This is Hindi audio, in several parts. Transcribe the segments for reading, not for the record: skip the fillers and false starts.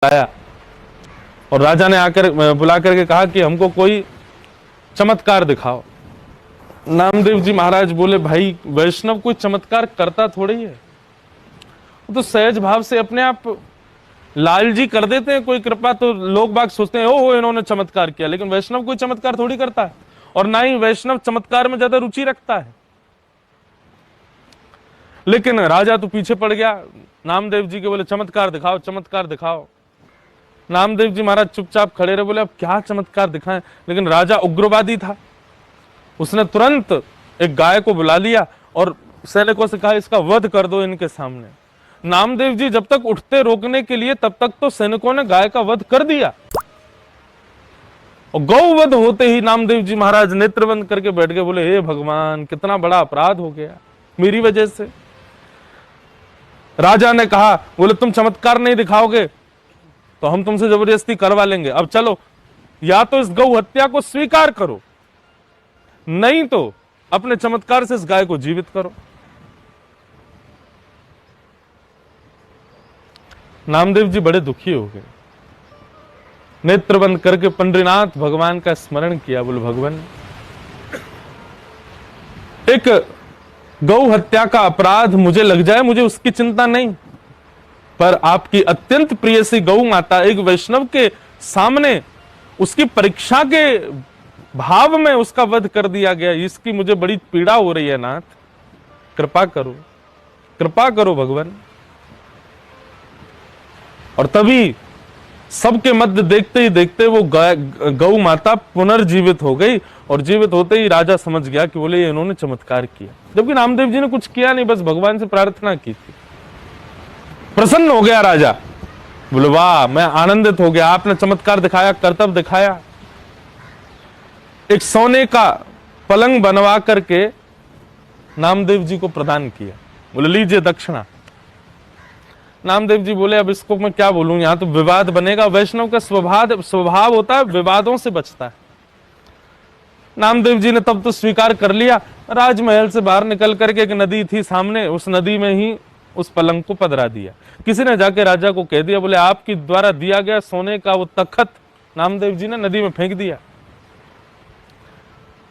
बुलाया और राजा ने आकर बुला करके कहा कि हमको कोई चमत्कार दिखाओ। नामदेव जी महाराज बोले, भाई वैष्णव कोई चमत्कार करता थोड़ी है, वो तो सहज भाव से अपने आप लाल जी कर देते हैं। कोई कृपा तो लोग बाग सोचते हैं ओहो इन्होंने चमत्कार किया, लेकिन वैष्णव कोई चमत्कार थोड़ी करता है, और ना ही वैष्णव चमत्कार में ज्यादा रुचि रखता है। लेकिन राजा तो पीछे पड़ गया, नामदेव जी के बोले चमत्कार दिखाओ, चमत्कार दिखाओ। नामदेव जी महाराज चुपचाप खड़े रहे, बोले अब क्या चमत्कार दिखाएं। लेकिन राजा उग्रवादी था, उसने तुरंत एक गाय को बुला लिया और सैनिकों से कहा इसका वध कर दो इनके सामने। नामदेव जी जब तक उठते रोकने के लिए, तब तक तो सैनिकों ने गाय का वध कर दिया, और गौ वध होते ही नामदेव जी महाराज नेत्र बंद करके बैठ गए। बोले हे भगवान, कितना बड़ा अपराध हो गया मेरी वजह से। राजा ने कहा, बोले तुम चमत्कार नहीं दिखाओगे तो हम तुमसे जबरदस्ती करवा लेंगे। अब चलो, या तो इस गौ हत्या को स्वीकार करो, नहीं तो अपने चमत्कार से इस गाय को जीवित करो। नामदेव जी बड़े दुखी हो गए, नेत्र बंद करके पंडरीनाथ भगवान का स्मरण किया। बोले भगवान, एक गौ हत्या का अपराध मुझे लग जाए, मुझे उसकी चिंता नहीं, पर आपकी अत्यंत प्रिय सी गौ माता एक वैष्णव के सामने उसकी परीक्षा के भाव में उसका वध कर दिया गया, इसकी मुझे बड़ी पीड़ा हो रही है नाथ, कृपा करो, कृपा करो भगवान। और तभी सबके मध्य देखते ही देखते वो गौ माता पुनर्जीवित हो गई, और जीवित होते ही राजा समझ गया कि बोले इन्होंने चमत्कार किया, जबकि नामदेव जी ने कुछ किया नहीं, बस भगवान से प्रार्थना की थी। प्रसन्न हो गया राजा, बोले वाह, मैं आनंदित हो गया, आपने चमत्कार दिखाया, कर्तव्य दिखाया। एक सोने का पलंग बनवा करके नामदेव जी को प्रदान किया। बोले लीजिए दक्षिणा। नामदेव जी बोले अब इसको मैं क्या बोलूं, यहां तो विवाद बनेगा। वैष्णव का स्वभाव होता है विवादों से बचता है। नामदेव जी ने तब तो स्वीकार कर लिया। राजमहल से बाहर निकल करके एक नदी थी सामने, उस नदी में ही उस पलंग को पधरा दिया। किसी ने जाके राजा को कह दिया, बोले आपकी द्वारा दिया गया सोने का वो तख्त नामदेव जी ने नदी में फेंक दिया।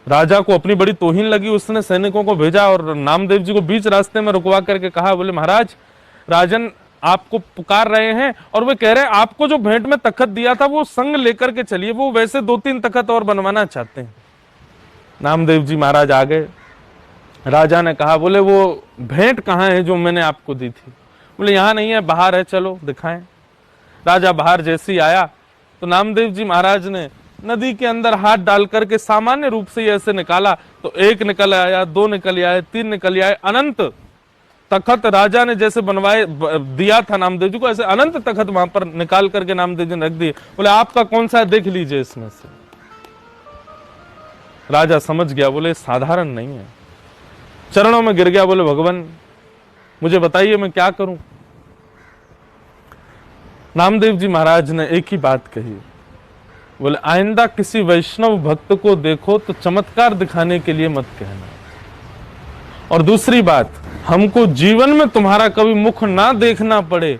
राजा को अपनी बड़ी तौहीन लगी, उसने सैनिकों को भेजा और नामदेव जी को बीच रास्ते में रुकवा करके कहा, बोले महाराज, राजन आपको पुकार रहे हैं और वे कह रहे हैं आपको जो भेंट में तख्त दिया था वो संग लेकर के चलिए, वो वैसे 2-3 तख्त और बनवाना चाहते हैं। नामदेव जी महाराज आ गए। राजा ने कहा, बोले वो भेंट कहाँ है जो मैंने आपको दी थी? बोले यहाँ नहीं है, बाहर है, चलो दिखाएं। राजा बाहर जैसे ही आया तो नामदेव जी महाराज ने नदी के अंदर हाथ डाल करके सामान्य रूप से ऐसे निकाला तो 1 निकल आया, 2 निकल आए, 3 निकल आए, अनंत तखत राजा ने जैसे बनवाए दिया था नामदेव जी को, ऐसे अनंत तखत वहां पर निकाल करके नामदेव जी ने रख दिए। बोले आपका कौन सा है, देख लीजिए इसमें से। राजा समझ गया, बोले साधारण नहीं है, चरणों में गिर गया। बोले भगवान मुझे बताइए मैं क्या करूं। नामदेव जी महाराज ने एक ही बात कही, बोले आइंदा किसी वैष्णव भक्त को देखो तो चमत्कार दिखाने के लिए मत कहना, और दूसरी बात, हमको जीवन में तुम्हारा कभी मुख ना देखना पड़े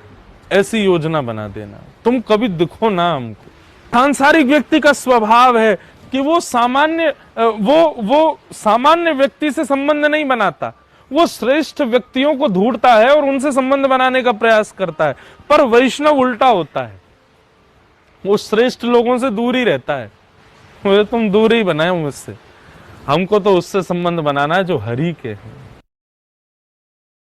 ऐसी योजना बना देना, तुम कभी दिखो ना हमको। सांसारिक व्यक्ति का स्वभाव है कि वो सामान्य व्यक्ति से संबंध नहीं बनाता, वो श्रेष्ठ व्यक्तियों को ढूंढता है और उनसे संबंध बनाने का प्रयास करता है। पर वैष्णव उल्टा होता है, वो श्रेष्ठ लोगों से दूर ही रहता है। मुझे तुम दूर ही बनाए मुझसे, हमको तो उससे संबंध बनाना है जो हरि के हैं।